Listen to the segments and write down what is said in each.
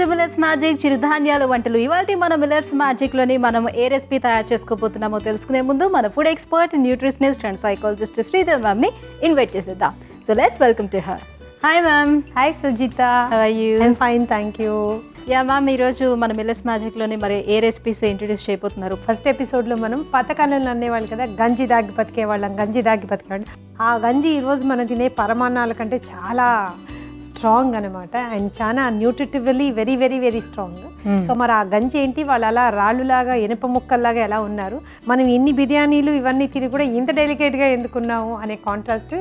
To millets magic చిరుధాన్యాల వంటలు. ఇవాళ మన మిల్లెట్స్ మ్యాజిక్ లోని మనం ఏ రెసిపీ తయారు చేసుకోబోతున్నామో తెలుసుకునే ముందు మన food expert, nutritionist and psychologist Sridevi ma'am ని ఇన్వైట్ చేసేద్దాం. So let's welcome to her. Hi ma'am. Hi Sujitha. How are you? I am fine, thank you. Yeah ma'am, ఈరోజు మన మిల్లెట్స్ మ్యాజిక్ లోని మరి ఏ రెసిపీస్ ఇంట్రడ్యూస్ చేయబోతున్నారు? ఫస్ట్ ఎపిసోడ్లో మనం పాతకాలంలో అనేవాళ్ళు కదా, గంజి దాగి బతికేవాళ్ళం, గంజి దాగి బతికేవాళ్ళం. ఆ గంజి ఈరోజు మనం తినే పరమాన్నాల కంటే చాలా స్ట్రాంగ్ అనమాట, అండ్ చాలా nutritively very very very strong. So మరి ఆ గంజి ఏంటి, వాళ్ళు అలా రాళ్ళులాగా ఇనుప ముక్కల్లాగా ఎలా ఉన్నారు, మనం ఎన్ని బిర్యానీలు ఇవన్నీ తిని కూడా ఇంత డెలికేట్గా ఎందుకున్నాము అనే కాంట్రాస్ట్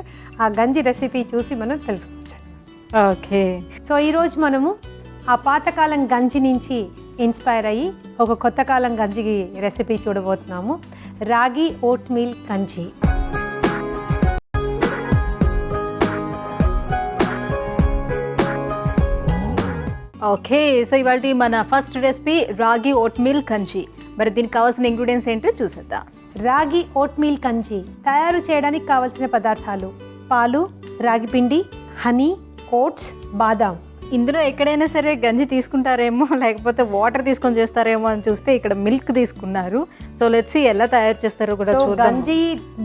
ఆ గంజి రెసిపీ చూసి మనం తెలుసుకోవచ్చు. ఓకే, సో ఈరోజు మనము ఆ పాతకాలం గంజి నుంచి ఇన్స్పైర్ అయ్యి ఒక కొత్త కాలం గంజి రెసిపీ చూడబోతున్నాము. రాగి ఓట్ మీల్ గంజి. ఓకే, సో ఇవాళ మన ఫస్ట్ రెసిపీ రాగి ఓట్ మీల్ గంజి. మరి దీనికి కావాల్సిన ఇంగ్రీడియంట్స్ ఏంటో చూసేద్దాం. రాగి ఓట్ మీల్ గంజి తయారు చేయడానికి కావాల్సిన పదార్థాలు: పాలు, రాగి పిండి, హనీ, ఓట్స్, బాదాం. ఇందులో ఎక్కడైనా సరే గంజి తీసుకుంటారేమో, లేకపోతే వాటర్ తీసుకొని చేస్తారేమో అని చూస్తే ఇక్కడ మిల్క్ తీసుకున్నారు. సో లెట్స్ సీ ఎలా తయారు చేస్తారో కూడా చూద్దాం. గంజి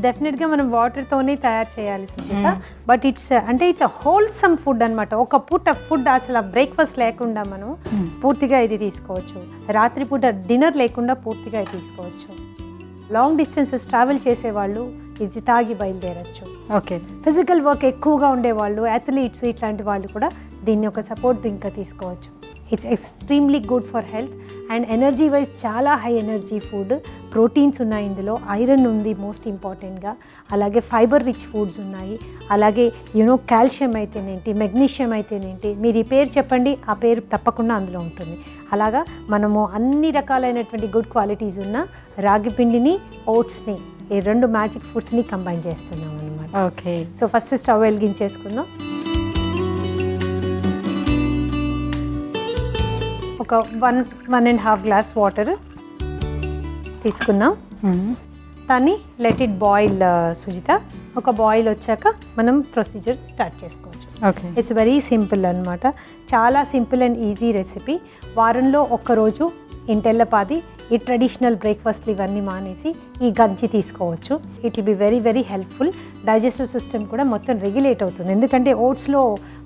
డెఫినెట్గా మనం వాటర్తోనే తయారు చేయాలి Sujitha, but it's a wholesome food అనమాట. ఒక పూట ఫుడ్ అసలు బ్రేక్ఫాస్ట్ లేకుండా మనం పూర్తిగా ఇది తీసుకోవచ్చు. రాత్రిపూట డిన్నర్ లేకుండా పూర్తిగా ఇది తీసుకోవచ్చు. లాంగ్ డిస్టెన్సెస్ ట్రావెల్ చేసేవాళ్ళు ఇది తాగి బయలుదేరచ్చు. ఓకే, ఫిజికల్ వర్క్ ఎక్కువగా ఉండేవాళ్ళు, అథ్లీట్స్, ఇట్లాంటి వాళ్ళు కూడా దీన్ని ఒక సపోర్ట్ డ్రింక్గా తీసుకోవచ్చు. It's extremely good for health and energy wise చాలా హై ఎనర్జీ ఫుడ్. ప్రోటీన్స్ ఉన్నాయి ఇందులో, ఐరన్ ఉంది మోస్ట్ ఇంపార్టెంట్గా, అలాగే ఫైబర్ రిచ్ ఫుడ్స్ ఉన్నాయి, అలాగే కాల్షియం అయితేనేంటి, మెగ్నీషియం అయితేనేంటి, మీరు ఈ పేరు చెప్పండి, ఆ పేరు తప్పకుండా అందులో ఉంటుంది. అలాగా మనము అన్ని రకాలైనటువంటి గుడ్ క్వాలిటీస్ ఉన్న రాగి పిండిని, ఓట్స్ని, ఈ రెండు మ్యాజిక్ ఫుడ్స్ని కంబైన్ చేస్తున్నాం అనమాట. ఓకే, సో ఫస్ట్ స్టవ్ వెలిగించేసుకుందాం. ఒక 1.5 గ్లాస్ వాటర్ తీసుకుందాం. దాన్ని లెట్ ఇట్ బాయిల్ సుజిత. ఒక బాయిల్ వచ్చాక మనం ప్రొసీజర్ స్టార్ట్ చేసుకోవచ్చు. ఓకే, ఇట్స్ వెరీ సింపుల్ అనమాట, చాలా సింపుల్ అండ్ ఈజీ రెసిపీ. వారంలో ఒక్కరోజు ఇంటెల్లపాది ఈ ట్రెడిషనల్ బ్రేక్ఫాస్ట్లు ఇవన్నీ మానేసి ఈ గంజి తీసుకోవచ్చు. It will be very very helpful. Digestive system కూడా మొత్తం రెగ్యులేట్ అవుతుంది, ఎందుకంటే ఓట్స్లో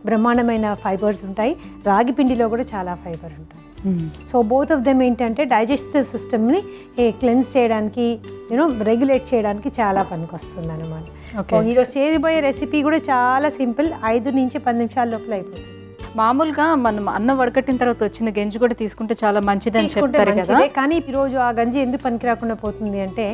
బ్రహ్మాండమైన ఫైబర్స్ ఉంటాయి, రాగి పిండిలో కూడా చాలా ఫైబర్ ఉంటాయి. సో బోత్ ఆఫ్ దెమ్ ఏంటంటే డైజెస్టివ్ సిస్టమ్ని క్లెన్స్ చేయడానికి, రెగ్యులేట్ చేయడానికి చాలా పనికి వస్తుంది అనమాట. ఈరోజు చేయబోయే రెసిపీ కూడా చాలా సింపుల్, 5 నుంచి 10 నిమిషాల లోపల అయిపోతుంది. మామూలుగా మనం అన్నం వడకట్టిన తర్వాత వచ్చిన గంజి కూడా తీసుకుంటే చాలా మంచిదని చెప్తారు కదా, కానీ ఈరోజు ఆ గంజి ఎందుకు పనికి రాకుండా పోతుంది అంటే,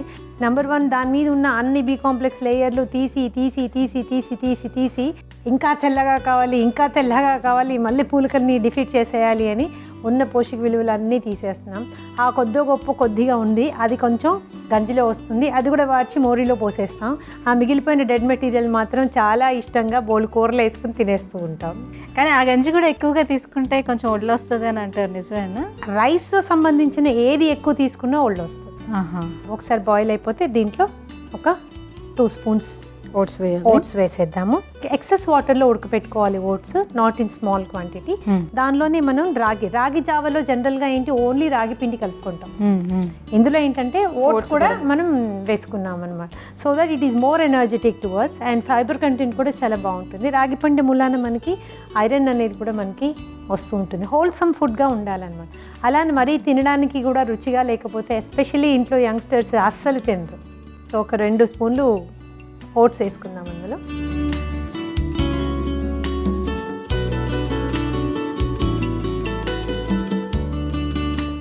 నెంబర్ 1, దాని మీద ఉన్న అన్ని బి కాంప్లెక్స్ లేయర్లు తీసి తీసి తీసి తీసి తీసి తీసి ఇంకా తెల్లగా కావాలి, ఇంకా తెల్లగా కావాలి, మళ్ళీ పూలకల్ని డిఫీట్ చేసేయాలి అని ఉన్న పోషక విలువలు అన్నీ తీసేస్తున్నాం. ఆ కొద్దిగా ఉంది, అది కొంచెం గంజిలో వస్తుంది, అది కూడా వార్చి మోరీలో పోసేస్తాం. ఆ మిగిలిపోయిన డెడ్ మెటీరియల్ మాత్రం చాలా ఇష్టంగా బోల్ కూరలు వేసుకుని తినేస్తూ ఉంటాం. కానీ ఆ గంజి కూడా ఎక్కువగా తీసుకుంటే కొంచెం ఒళ్ళు వస్తుంది అని అంటారు, నిజమేనా? రైస్తో సంబంధించిన ఏది ఎక్కువ తీసుకున్నా ఒళ్ళు వస్తుంది. ఒకసారి బాయిల్ అయిపోతే దీంట్లో ఒక 2 స్పూన్స్ ఓట్స్ వేసేద్దాము. ఎక్సెస్ వాటర్లో ఉడకపెట్టుకోవాలి oats, not in small quantity. దానిలోనే మనం రాగి జావలో జనరల్గా ఏంటి, ఓన్లీ రాగి పిండి కలుపుకుంటాం. ఇందులో ఏంటంటే ఓట్స్ కూడా మనం వేసుకున్నాం అనమాట. So that it is more energetic towards and fibre content కూడా చాలా బాగుంటుంది. రాగి పిండి మూలాన మనకి ఐరన్ అనేది కూడా మనకి వస్తూ ఉంటుంది. హోల్సమ్ ఫుడ్గా ఉండాలన్నమాట. అలానే మరీ తినడానికి కూడా రుచిగా లేకపోతే, ఎస్పెషల్లీ ఇంట్లో యంగ్స్టర్స్ అస్సలు తినరు. సో ఒక 2 స్పూన్లు ఓట్స్ వేసుకుందాం అందులో.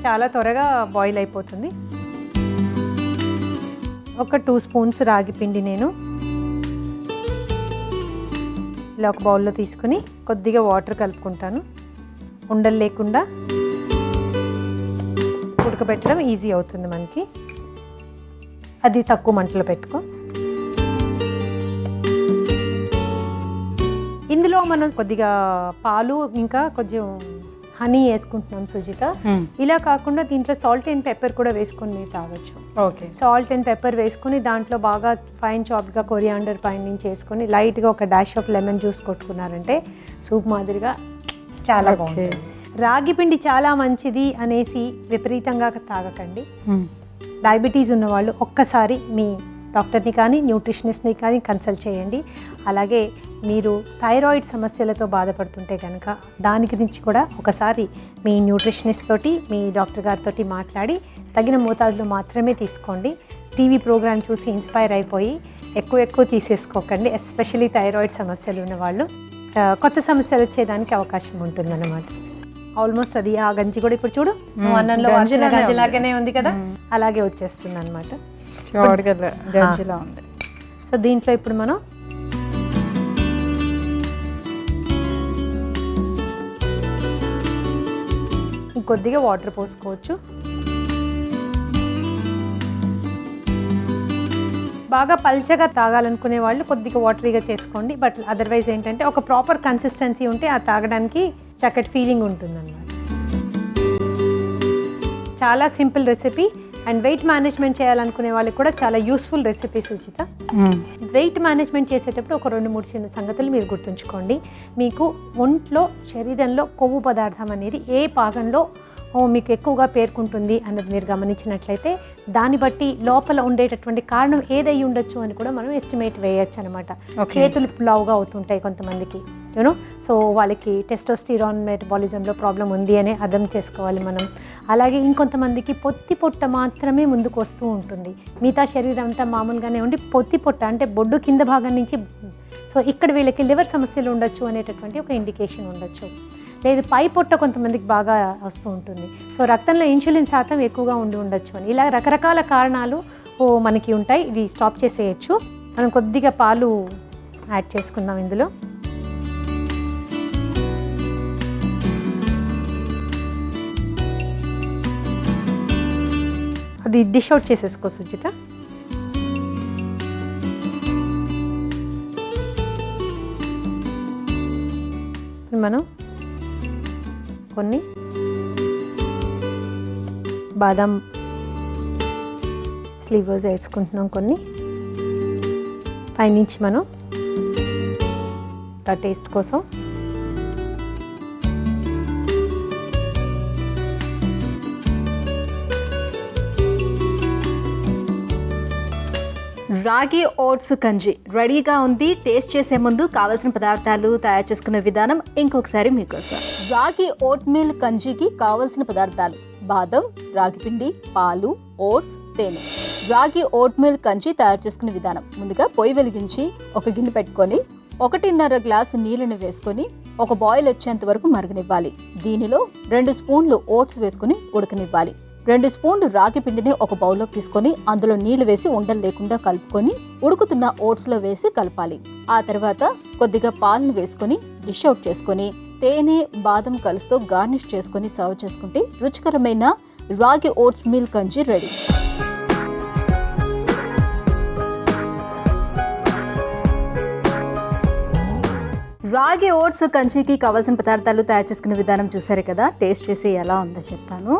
చాలా త్వరగా బాయిల్ అయిపోతుంది. ఒక 2 స్పూన్స్ రాగి పిండి నేను ఇలా ఒక బౌల్లో తీసుకుని కొద్దిగా వాటర్ కలుపుకుంటాను. ఉండలు లేకుండా ఉడకబెట్టడం ఈజీ అవుతుంది మనకి. అది తక్కువ మంటలో పెట్టుకో. ఇందులో మనం కొద్దిగా పాలు ఇంకా కొంచెం హనీ వేసుకుంటున్నాం సుజిత. ఇలా కాకుండా దీంట్లో సాల్ట్ అండ్ పెప్పర్ కూడా వేసుకొని మీరు తాగొచ్చు. ఓకే, సాల్ట్ అండ్ పెప్పర్ వేసుకొని దాంట్లో బాగా ఫైన్ చాప్డ్గా కొరియాండర్ పైన నుంచి వేసుకొని లైట్గా ఒక డాష్ ఆఫ్ లెమన్ జ్యూస్ కొట్టుకున్నారంటే సూప్ మాదిరిగా చాలా బాగుంటుంది. రాగి పిండి చాలా మంచిది అనేసి విపరీతంగా తాగకండి. డయాబెటీస్ ఉన్నవాళ్ళు ఒక్కసారి మీ డాక్టర్ని కానీ న్యూట్రిషనిస్ట్ని కానీ కన్సల్ట్ చేయండి. అలాగే మీరు థైరాయిడ్ సమస్యలతో బాధపడుతుంటే కనుక దాని గురించి కూడా ఒకసారి మీ న్యూట్రిషనిస్ట్ తోటి మీ డాక్టర్ గారితో మాట్లాడి తగిన మోతాదులో మాత్రమే తీసుకోండి. టీవీ ప్రోగ్రామ్ చూసి ఇన్స్పైర్ అయిపోయి ఎక్కువ తీసేసుకోకండి. ఎస్పెషలీ థైరాయిడ్ సమస్యలు ఉన్నవాళ్ళు కొత్త సమస్యలు వచ్చేదానికి అవకాశం ఉంటుందన్నమాట. ఆల్మోస్ట్ అది ఆ గంజి కూడా ఇప్పుడు చూడు అన్నంలో గంజిలాగానే ఉంది కదా, అలాగే వచ్చేస్తుంది అనమాట. సో దీంట్లో ఇప్పుడు మనం ఇంకొద్దిగా వాటర్ పోసుకోవచ్చు. బాగా పల్చగా తాగాలనుకునే వాళ్ళు కొద్దిగా వాటరీగా చేసుకోండి. బట్ అదర్వైజ్ ఏంటంటే ఒక ప్రాపర్ కన్సిస్టెన్సీ ఉంటే ఆ తాగడానికి చక్కటి ఫీలింగ్ ఉంటుందన్నమాట. చాలా simple recipe and weight management చేయాలనుకునే వాళ్ళకి కూడా చాలా useful recipe Suchitha. Weight management చేసేటప్పుడు ఒక 2-3 చిన్న సంగతులు మీరు గుర్తుంచుకోండి. మీకు ఒంట్లో శరీరంలో కొవ్వు పదార్థం అనేది ఏ భాగంలో మీకు ఎక్కువగా పేర్కొంటుంది అన్నది మీరు గమనించినట్లయితే దాన్ని బట్టి లోపల ఉండేటటువంటి కారణం ఏదై ఉండొచ్చు అని కూడా మనం ఎస్టిమేట్ వేయచ్చు అనమాట. చేతులు లావుగా అవుతుంటాయి కొంతమందికి, యూనో, సో వాళ్ళకి టెస్టోస్టిరాన్ మెటబాలిజంలో ప్రాబ్లం ఉంది అని అర్థం చేసుకోవాలి మనం. అలాగే ఇంకొంతమందికి పొత్తి పొట్ట మాత్రమే ముందుకు వస్తూ ఉంటుంది, మిగతా శరీరం అంతా మామూలుగానే ఉండి పొత్తి పొట్ట అంటే బొడ్డు కింద భాగం నుంచి, సో ఇక్కడ వీళ్ళకి లివర్ సమస్యలు ఉండొచ్చు అనేటటువంటి ఒక ఇండికేషన్ ఉండొచ్చు. లేదు పై పొట్ట కొంతమందికి బాగా వస్తూ ఉంటుంది, సో రక్తంలో ఇన్సులిన్ శాతం ఎక్కువగా ఉండొచ్చు అని. ఇలా రకరకాల కారణాలు మనకి ఉంటాయి. ఇది స్టాప్ చేసేయచ్చు. మనం కొద్దిగా పాలు యాడ్ చేసుకుందాం ఇందులో. అది డిష్ అవుట్ చేసేసుకో సుచిత. మనం కొన్ని బాదం స్లీవర్స్ వేసుకుంటున్నాం, కొన్ని పైనుంచి మనం టేస్ట్ కోసం. రాగి ఓట్స్ గంజి రెడీగా ఉంది. టేస్ట్ చేసే ముందు కావాల్సిన పదార్థాలు, తయారు చేసుకునే విధానం ఇంకొకసారి మీకోసం. రాగి ఓట్ మీల్ గంజికి కావలసిన పదార్థాలు: బాదం, రాగి పిండి, పాలు, ఓట్స్, తేనె. రాగి ఓట్ మీల్ గంజి తయారు చేసుకునే విధానం: ముందుగా పొయ్యి వెలిగించి ఒక గిన్నె పెట్టుకొని 1.5 గ్లాసు నీళ్ళని వేసుకొని ఒక బాయిల్ వచ్చేంత వరకు మరగనివ్వాలి. దీనిలో 2 స్పూన్లు ఓట్స్ వేసుకుని ఉడకనివ్వాలి. 2 స్పూన్లు రాగి పిండిని ఒక బౌల్లోకి తీసుకొని అందులో నీళ్లు వేసి ఉండలు లేకుండా కలుపుకొని ఉడుకుతున్న ఓట్స్లో వేసి కలపాలి. ఆ తర్వాత కొద్దిగా పాలను వేసుకొని డిష్ అవుట్ చేసుకొని తేనె, బాదం కలుసుతో గార్నిష్ చేసుకొని సర్వ్ చేసుకుంటే రుచికరమైన రాగి ఓట్స్ మీల్ గంజి రెడీ. రాగి ఓట్స్ గంజికి కావాల్సిన పదార్థాలు, తయారు చేసుకునే విధానం చూసారు కదా. టేస్ట్ చేసి ఎలా ఉందో చెప్తాను.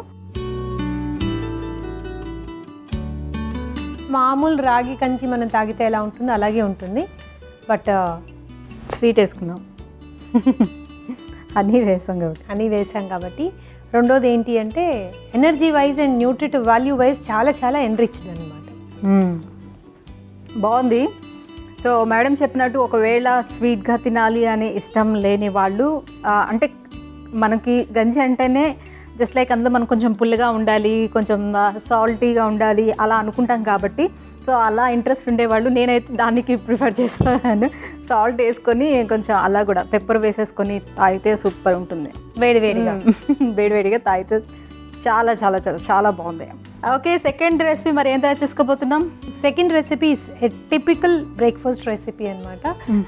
మామూలు రాగి గంజి మనం తాగితే ఎలా ఉంటుందో అలాగే ఉంటుంది, బట్ స్వీట్ వేసుకున్నాం, హనీ వేసాం కాబట్టి. రెండోది ఏంటి అంటే energy wise and nutritive value wise చాలా చాలా ఎన్రిచ్డ్ అనమాట. బాగుంది. సో మేడం చెప్పినట్టు ఒకవేళ స్వీట్గా తినాలి అనే ఇష్టం లేని వాళ్ళు, అంటే మనకి గంజి అంటేనే జస్ట్ లైక్ అందులో మనం కొంచెం పుల్లగా ఉండాలి, కొంచెం సాల్టీగా ఉండాలి అలా అనుకుంటాం కాబట్టి, సో అలా ఇంట్రెస్ట్ ఉండేవాళ్ళు, నేనైతే దానికి ప్రిఫర్ చేస్తాను. సాల్ట్ వేసుకొని కొంచెం అలా కూడా పెప్పర్ వేసేసుకొని తాగితే సూపర్ ఉంటుంది. వేడివేడిగా తాగితే చాలా చాలా చాలా చాలా బాగుంది. ఓకే, సెకండ్ రెసిపీ మరి ఏం తయారు చేసుకోబోతున్నాం? Second recipe is a typical breakfast recipe అనమాట.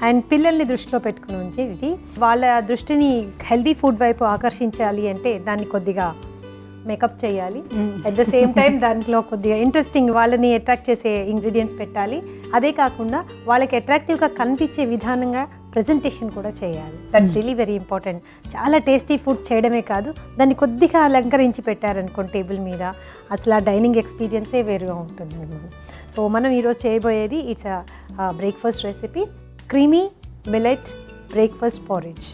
అండ్ పిల్లల్ని దృష్టిలో పెట్టుకుని ఉంచి ఇది వాళ్ళ దృష్టిని హెల్దీ ఫుడ్ వైపు ఆకర్షించాలి అంటే దాన్ని కొద్దిగా మేకప్ చేయాలి. అట్ ద సేమ్ టైం దాంట్లో కొద్దిగా ఇంట్రెస్టింగ్ వాళ్ళని అట్రాక్ట్ చేసే ఇంగ్రీడియంట్స్ పెట్టాలి. అదే కాకుండా వాళ్ళకి అట్రాక్టివ్గా కనిపించే విధానంగా ప్రజెంటేషన్ కూడా చేయాలి. That's really very important. చాలా టేస్టీ ఫుడ్ చేయడమే కాదు, దాన్ని కొద్దిగా అలంకరించి పెట్టారనుకోండి టేబుల్ మీద, అసలు ఆ డైనింగ్ ఎక్స్పీరియన్సే వేరుగా ఉంటుంది అనమాట. సో మనం ఈరోజు చేయబోయేది it's breakfast recipe, creamy millet breakfast porridge.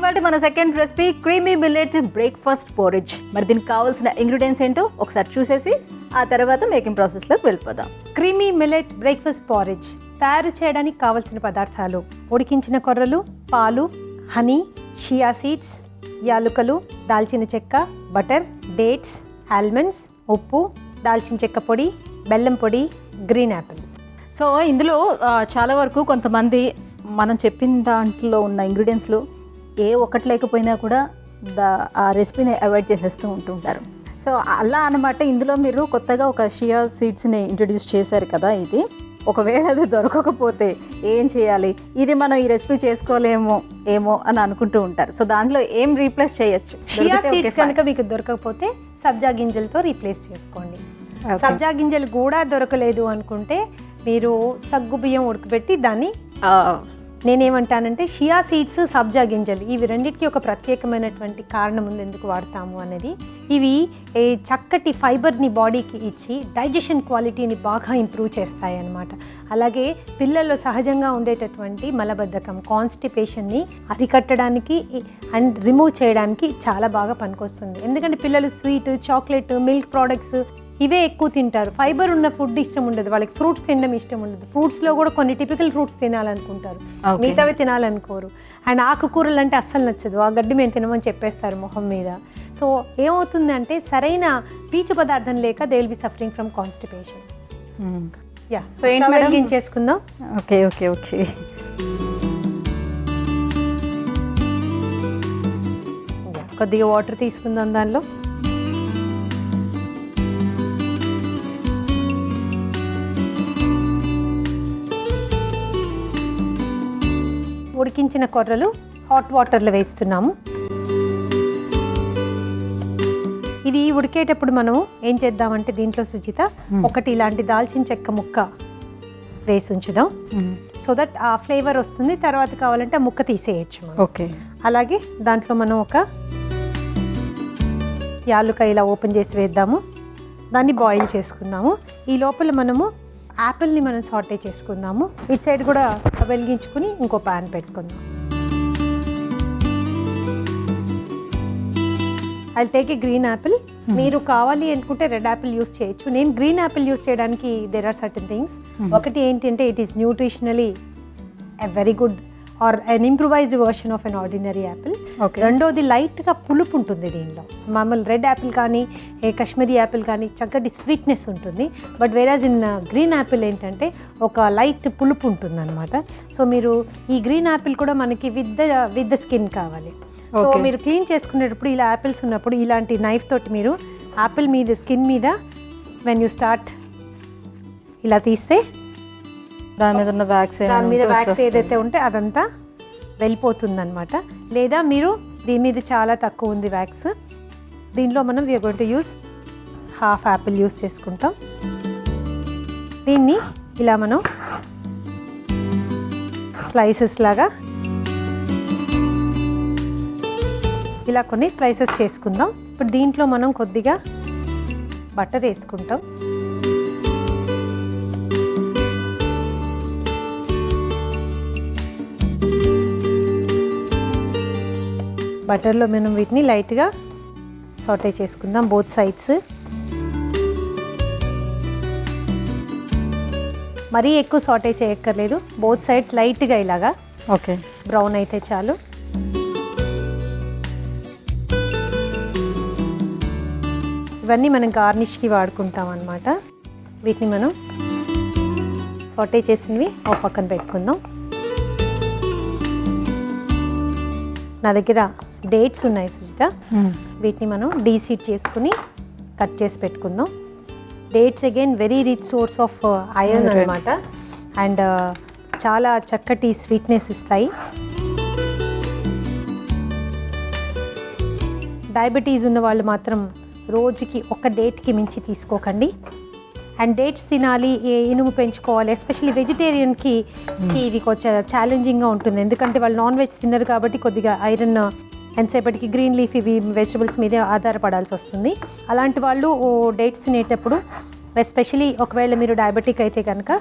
ఇవాళ మన second recipe creamy millet breakfast porridge. మరి దీనికి కావాల్సిన ఇంగ్రీడియంట్స్ ఏంటో ఒకసారి చూసేసి ఆ తర్వాత మేకింగ్ ప్రాసెస్లోకి వెళ్ళిపోదాం. క్రీమీ మిల్లెట్ బ్రేక్ఫాస్ట్ పారిజ్ తయారు చేయడానికి కావలసిన పదార్థాలు: ఉడికించిన కొర్రలు, పాలు, హనీ, షియా సీడ్స్, యాలుకలు, దాల్చిన చెక్క, బటర్, డేట్స్, ఆల్మండ్స్, ఉప్పు, దాల్చిన చెక్క పొడి, బెల్లం పొడి, గ్రీన్ యాపిల్. సో ఇందులో చాలా వరకు కొంతమంది మనం చెప్పిన దాంట్లో ఉన్న ఇంగ్రీడియంట్స్లో ఏ ఒక్కటి లేకపోయినా కూడా ఆ రెసిపీని అవాయిడ్ చేసేస్తూ ఉంటుంటారు. సో అలా అనమాట. ఇందులో మీరు కొత్తగా ఒక షియా సీడ్స్ని ఇంట్రడ్యూస్ చేశారు కదా. ఇది ఒకవేళ అది దొరకకపోతే ఏం చేయాలి, ఇది మనం ఈ రెసిపీ చేసుకోలేమో ఏమో అని అనుకుంటూ ఉంటారు. సో దాంట్లో ఏం రీప్లేస్ చేయొచ్చు? షియా సీడ్స్ కనుక మీకు దొరకకపోతే సబ్జా గింజలతో రీప్లేస్ చేసుకోండి. సబ్జా గింజలు కూడా దొరకలేదు అనుకుంటే మీరు సగ్గు బియ్యం ఉడకబెట్టి దాన్ని, నేనేమంటానంటే షియా సీడ్స్, సబ్జా గింజలు ఇవి రెండింటికి ఒక ప్రత్యేకమైనటువంటి కారణం ఉంది ఎందుకు వాడతాము అనేది. ఇవి చక్కటి ఫైబర్ని బాడీకి ఇచ్చి డైజెషన్ క్వాలిటీని బాగా ఇంప్రూవ్ చేస్తాయి అన్నమాట. అలాగే పిల్లల్లో సహజంగా ఉండేటటువంటి మలబద్ధకం, కాన్స్టిపేషన్ని అరికట్టడానికి అండ్ రిమూవ్ చేయడానికి చాలా బాగా పనికొస్తుంది. ఎందుకంటే పిల్లలు స్వీట్, చాక్లెట్, మిల్క్ ప్రోడక్ట్స్ ఇవే ఎక్కువ తింటారు. ఫైబర్ ఉన్న ఫుడ్ ఇష్టం ఉండదు వాళ్ళకి. ఫ్రూట్స్ తినడం ఇష్టం ఉండదు. ఫ్రూట్స్లో కూడా కొన్ని టిపికల్ ఫ్రూట్స్ తినాలనుకుంటారు, మిగతావి తినాలనుకోరు. అండ్ ఆకుకూరలు అంటే అస్సలు నచ్చదు. ఆ గడ్డి మేము తినమని చెప్పేస్తారు మొహం మీద. సో ఏమవుతుందంటే సరైన పీచు పదార్థం లేక they will be suffering from constipation. Yeah, so ఏంటి చేసుకుందాం. ఓకే ఓకే ఓకే కొద్దిగా వాటర్ తీసుకుందాం. దానిలో ఉడికించిన కొర్రలు హాట్ వాటర్లో వేస్తున్నాము. ఇది ఉడికేటప్పుడు మనం ఏం చేద్దామంటే దీంట్లో సుజిత ఒకటి ఇలాంటి దాల్చిన చెక్క ముక్క వేసి ఉంచుదాం. సో దట్ ఆ ఫ్లేవర్ వస్తుంది. తర్వాత కావాలంటే ఆ ముక్క తీసేయచ్చు. ఓకే. అలాగే దాంట్లో మనం ఒక యాలుక ఇలా ఓపెన్ చేసి వేద్దాము. దాన్ని బాయిల్ చేసుకుందాము. ఈ లోపల మనము యాపిల్ని మనం సాటే చేసుకుందాము. ఇటు సైడ్ కూడా వెలిగించుకుని ఇంకో ప్యాన్ పెట్టుకుందాం. I take a green apple. మీరు కావాలి అనుకుంటే రెడ్ యాపిల్ యూస్ చేయొచ్చు. నేను గ్రీన్ యాపిల్ యూస్ చేయడానికి దేర్ ఆర్ సర్టన్ థింగ్స్. ఒకటి ఏంటంటే it is nutritionally a very good or an improvised version of an ordinary apple. రెండోది లైట్గా పులుపు ఉంటుంది దీనిలో. మామూలు రెడ్ యాపిల్ కానీ కాశ్మీరీ యాపిల్ కానీ చక్కటి స్వీట్నెస్ ఉంటుంది. But whereas in green Apple ఏంటంటే ఒక లైట్ పులుపు ఉంటుంది అనమాట. సో మీరు ఈ గ్రీన్ యాపిల్ కూడా మనకి విత్ ద స్కిన్ కావాలి. సో మీరు క్లీన్ చేసుకునేటప్పుడు ఇలా యాపిల్స్ ఉన్నప్పుడు ఇలాంటి నైఫ్ తోటి మీరు యాపిల్ మీద స్కిన్ మీద వెన్ యూ స్టార్ట్ ఇలా తీస్తే దాని మీద ఉన్న వ్యాక్స్ ఏదైతే ఉంటే అదంతా వెళ్ళిపోతుంది అనమాట. లేదా మీరు దీని మీద చాలా తక్కువ ఉంది వ్యాక్స్, దీనిలో మనం we are going to use half apple use చేసుకుంటాం. దీన్ని ఇలా మనం స్లైసెస్ లాగా ఇలా కొన్ని స్లైసెస్ చేసుకుందాం. ఇప్పుడు దీంట్లో మనం కొద్దిగా బటర్ వేసుకుంటాం. బటర్లో మనం వీటిని లైట్గా సాటే చేసుకుందాం బోత్ సైడ్స్. మరీ ఎక్కువ సాటే చేయక్కర్లేదు. బోత్ సైడ్స్ లైట్గా ఇలాగా ఓకే బ్రౌన్ అయితే చాలు. ఇవన్నీ మనం గార్నిష్కి వాడుకుంటాం అన్నమాట. వీటిని మనం సాటే చేసినవి ఒక పక్కన పెట్టుకుందాం. నా దగ్గర డేట్స్ ఉన్నాయి సుజిత. వీటిని మనం డీసీడ్ చేసుకుని కట్ చేసి పెట్టుకుందాం. Dates again very rich source of iron అనమాట. అండ్ చాలా చక్కటి స్వీట్నెస్ ఇస్తాయి. డయాబెటీస్ ఉన్న వాళ్ళు మాత్రం రోజుకి ఒక డేట్కి మించి తీసుకోకండి. అండ్ డేట్స్ తినాలి, ఇనుము పెంచుకోవాలి. ఎస్పెషల్లీ వెజిటేరియన్కి ఇది కొంచెం ఛాలెంజింగ్గా ఉంటుంది. ఎందుకంటే వాళ్ళు నాన్ వెజ్ తిన్నారు కాబట్టి కొద్దిగా ఐరన్ ఎంతసేపటికి గ్రీన్ లీఫ్ ఇవి వెజిటబుల్స్ మీదే ఆధారపడాల్సి వస్తుంది. అలాంటి వాళ్ళు డేట్స్ తినేటప్పుడు ఎస్పెషలీ ఒకవేళ మీరు డయాబెటిక్ అయితే కనుక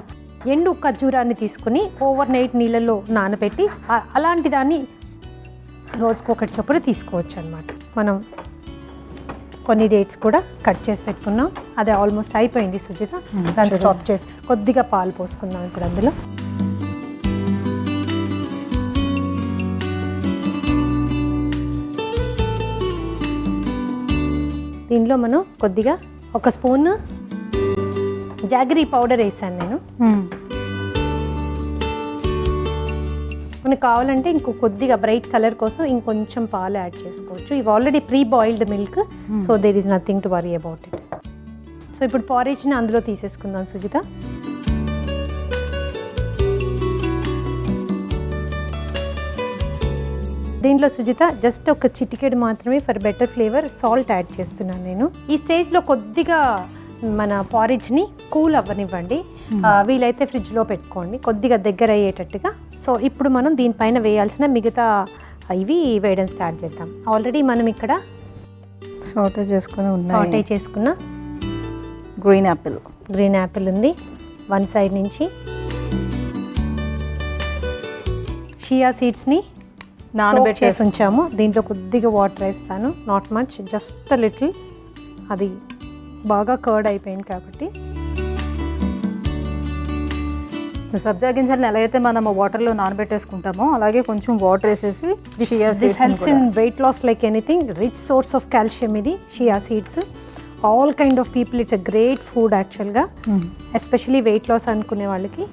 ఎండు ఖర్జూరాన్ని తీసుకుని ఓవర్ నైట్ నీళ్ళల్లో నానబెట్టి అలాంటి దాన్ని రోజుకు ఒకటి చొప్పున తీసుకోవచ్చు అనమాట. మనం కొన్ని డేట్స్ కూడా కట్ చేసి పెట్టుకున్నాం. అదే ఆల్మోస్ట్ అయిపోయింది సుజిత. దాన్ని స్టాప్ చేసి కొద్దిగా పాలు పోసుకుందాం ఇప్పుడు అందులో. దీనిలో మనం కొద్దిగా ఒక స్పూన్ జాగరీ పౌడర్ వేసాను నేను. మనకు కావాలంటే ఇంకో కొద్దిగా బ్రైట్ కలర్ కోసం ఇంకొంచెం పాలు యాడ్ చేసుకోవచ్చు. ఇవి already pre boiled milk, so there is nothing to worry about it. So ఇప్పుడు పారేజ్ని అందులో తీసేసుకుందాం సుజిత. దీంట్లో సుజిత జస్ట్ ఒక చిటికెడు మాత్రమే for better flavour salt add చేస్తున్నాను నేను. ఈ స్టేజ్లో కొద్దిగా మన పారేజ్ని కూల్ అవ్వనివ్వండి. వీలైతే ఫ్రిడ్జ్లో పెట్టుకోండి కొద్దిగా దగ్గర అయ్యేటట్టుగా. సో ఇప్పుడు మనం దీనిపైన వేయాల్సిన మిగతా ఇవి వేయడం స్టార్ట్ చేద్దాం. ఆల్రెడీ మనం ఇక్కడ సాటే చేసుకున్న గ్రీన్ యాపిల్ ఉంది. వన్ సైడ్ నుంచి షియా సీడ్స్ని నానబెట్టేసి ఉంచాము. దీంట్లో కొద్దిగా వాటర్ వేస్తాను, నాట్ మచ్, జస్ట్ లిటిల్. అది బాగా కర్డ్ అయిపోయింది కాబట్టి. సబ్జా గింజలను ఎలా అయితే మనం వాటర్లో నానబెట్టేసుకుంటామో అలాగే కొంచెం వాటర్ వేసేసి this helps in weight loss like anything. Rich source of calcium ఇది chia seeds. All kind of people it's a great food యాక్చువల్గా, ఎస్పెషలీ వెయిట్ లాస్ అనుకునే వాళ్ళకి.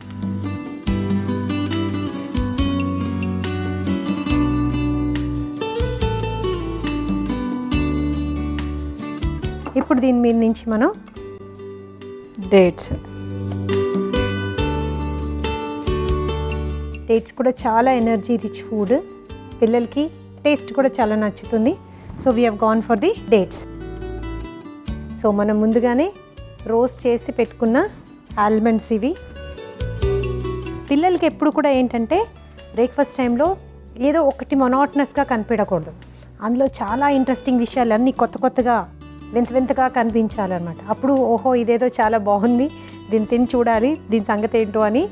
ఇప్పుడు దీని మీద నుంచి మనం డేట్స్ కూడా చాలా ఎనర్జీ రిచ్ ఫుడ్, పిల్లలకి టేస్ట్ కూడా చాలా నచ్చుతుంది. So we have gone for the dates. So మనం ముందుగానే రోస్ట్ చేసి పెట్టుకున్న ఆల్మండ్స్ ఇవి. పిల్లలకి ఎప్పుడు కూడా ఏంటంటే బ్రేక్ఫాస్ట్ టైంలో ఏదో ఒకటి మొనాటనస్గా కనిపించకూడదు. అందులో చాలా ఇంట్రెస్టింగ్ విషయాలు అన్నీ కొత్తగా వింతగా కనిపించాలన్నమాట. అప్పుడు ఓహో ఇదేదో చాలా బాగుంది, దీన్ని తిని చూడాలి, దీని సంగతి ఏంటో అని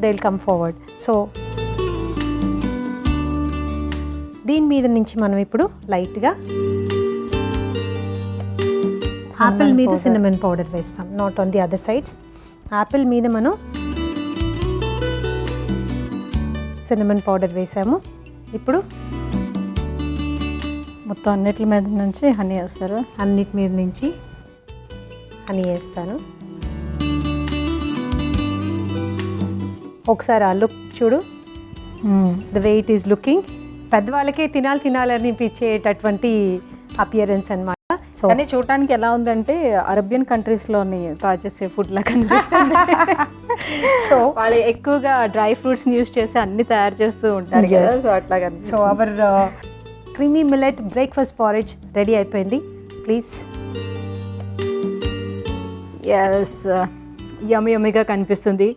they will come forward. So దీని మీద నుంచి మనం ఇప్పుడు లైట్గా యాపిల్ మీద సిన్నమన్ పౌడర్ వేస్తాం, not on the other sides. Apple మీద మనం సిన్నమన్ పౌడర్ వేసాము. ఇప్పుడు మొత్తం అన్నిటి మీద నుంచి హనీ వేస్తారు. అన్నిటి మీద నుంచి హనీ వేస్తాను. ఒకసారి ఆ లుక్ చూడు, the way it is looking. పెద్దవాళ్ళకే తినాలని అనిపించేటటువంటి అపియరెన్స్ అనమాట. సో కానీ చూడటానికి ఎలా ఉందంటే అరబియన్ కంట్రీస్లోని తయారు చేసే ఫుడ్ లా కనిపిస్తుంది. సో వాళ్ళు ఎక్కువగా డ్రై ఫ్రూట్స్ని యూస్ చేసి అన్ని తయారు చేస్తూ ఉంటారు కదా, సో అట్లా కనిపిస్తుంది. So our creamy millet breakfast porridge ready అయిపోయింది. ప్లీజ్. ఎస్, యమ్మీగా కనిపిస్తుంది.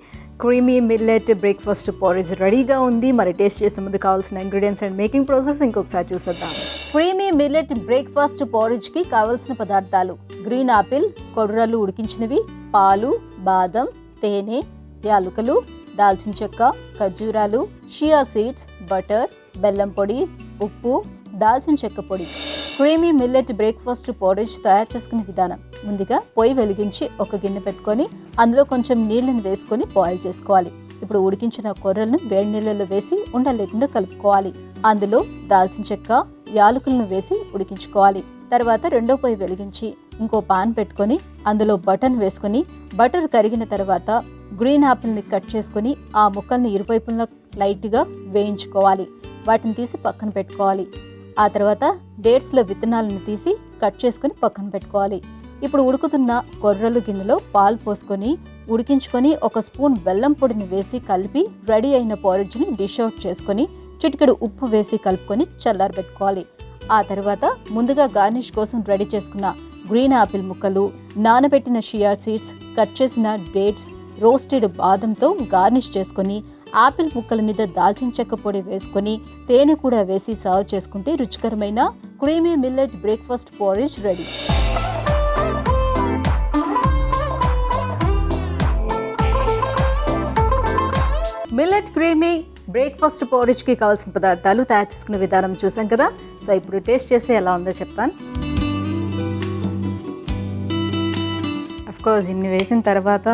క్రీమీ మిల్లెట్ బ్రేక్ఫాస్ట్ పారేజ్ రెడీగా ఉంది. మరి టేస్ట్ చేసే ముందు కావాల్సిన ఇంగ్రీడియంట్స్ అండ్ మేకింగ్ ప్రాసెస్ ఇంకొకసారి చూసేద్దాం. క్రీమీ మిల్లెట్ బ్రేక్ఫాస్ట్ పారేజ్కి కావాల్సిన పదార్థాలు: గ్రీన్ ఆపిల్, కొర్రలు ఉడికించినవి, పాలు, బాదం, తేనె, యాలుకలు, దాల్చిన చెక్క, ఖర్జూరాలు, షియా సీడ్స్, బటర్, బెల్లం పొడి, ఉప్పు, దాల్చిన చెక్క పొడి. క్రీమీ మిల్లెట్ బ్రేక్ఫాస్ట్ పారేజ్ తయారు చేసుకునే విధానం: ముందుగా పొయ్యి వెలిగించి ఒక గిన్నె పెట్టుకొని అందులో కొంచెం నీళ్ళని వేసుకొని బాయిల్ చేసుకోవాలి. ఇప్పుడు ఉడికించిన కొర్రలను వేడి నీళ్ళలో వేసి ఉండలు లేకుండా కలుపుకోవాలి. అందులో దాల్చిన చెక్క, యాలకులను వేసి ఉడికించుకోవాలి. తర్వాత రెండో పొయ్యి వెలిగించి ఇంకో పాన్ పెట్టుకొని అందులో బటర్ని వేసుకొని బటర్ కరిగిన తర్వాత గ్రీన్ ఆపిల్ని కట్ చేసుకొని ఆ ముక్కల్ని ఇరువైపులా లైట్గా వేయించుకోవాలి. వాటిని తీసి పక్కన పెట్టుకోవాలి. ఆ తర్వాత డేట్స్లో విత్తనాలను తీసి కట్ చేసుకొని పక్కన పెట్టుకోవాలి. ఇప్పుడు ఉడుకుతున్న కొర్రలు గిన్నెలో పాలు పోసుకొని ఉడికించుకొని ఒక స్పూన్ బెల్లం పొడిని వేసి కలిపి రెడీ అయిన పారేజ్ని డిష్ అవుట్ చేసుకొని చిటికెడు ఉప్పు వేసి కలుపుకొని చల్లారబెట్టుకోవాలి. ఆ తర్వాత ముందుగా గార్నిష్ కోసం రెడీ చేసుకున్న గ్రీన్ ఆపిల్ ముక్కలు, నానబెట్టిన షియా సీడ్స్, కట్ చేసిన డేట్స్, రోస్టెడ్ బాదంతో గార్నిష్ చేసుకొని ఆపిల్ ముక్కల మీద దాల్చిన చెక్క పొడి వేసుకొని తేనె కూడా వేసి సర్వ్ చేసుకుంటే రుచికరమైన creamy millet breakfast porridge ready. Millet creamy breakfast పోరిజ్కి కావాల్సిన పదార్థాలు తయారు చేసుకునే విధానం చూసాం కదా. సో ఇప్పుడు టేస్ట్ చేసి ఎలా ఉందో చెప్తాను. అఫ్కోర్స్ ఇన్ని వేసిన తర్వాత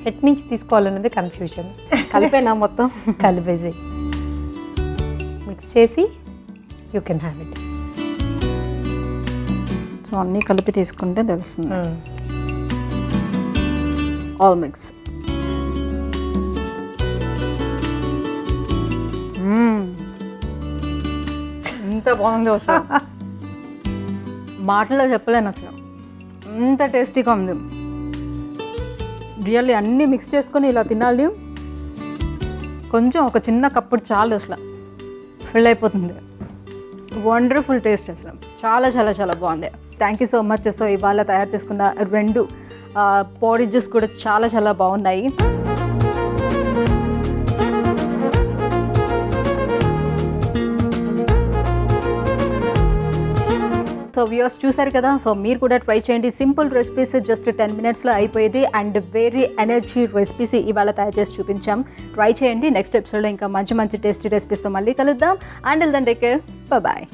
ఎట్ నుంచి తీసుకోవాలన్నది కన్ఫ్యూజన్. కలిపేనా మొత్తం? కలిపేసి మిక్స్ చేసి you can have it. So అన్నీ కలిపి తీసుకుంటే తెలుస్తుంది. All mix. ఎంత బాగుందో అసలు మాటల్లో చెప్పలేను అసలు, అంత టేస్టీగా ఉంది. రియల్లీ అన్నీ మిక్స్ చేసుకొని ఇలా తినాలి. కొంచెం ఒక చిన్న కప్పుడు చాలు, అసలు ఫిల్ అయిపోతుంది. వండర్ఫుల్ టేస్ట్, అసలు చాలా చాలా చాలా బాగుంది. Thank you so much. So ఇవాళ తయారు చేసుకున్న 2 పోరిజెస్ కూడా చాలా చాలా బాగున్నాయి. సో వ్యూవర్స్ చూసారు కదా. సో మీరు కూడా ట్రై చేయండి. సింపుల్ రెసిపీస్ జస్ట్ 10 మినిట్స్లో అయిపోయేది అండ్ వెరీ ఎనర్జీ రెసిపీస్ ఇవాళ తయారు చేసి చూపించాం. ట్రై చేయండి. నెక్స్ట్ ఎపిసోడ్లో ఇంకా మంచి మంచి టేస్టీ రెసిపీస్తో మళ్ళీ కలుద్దాం. Until then take care, bye.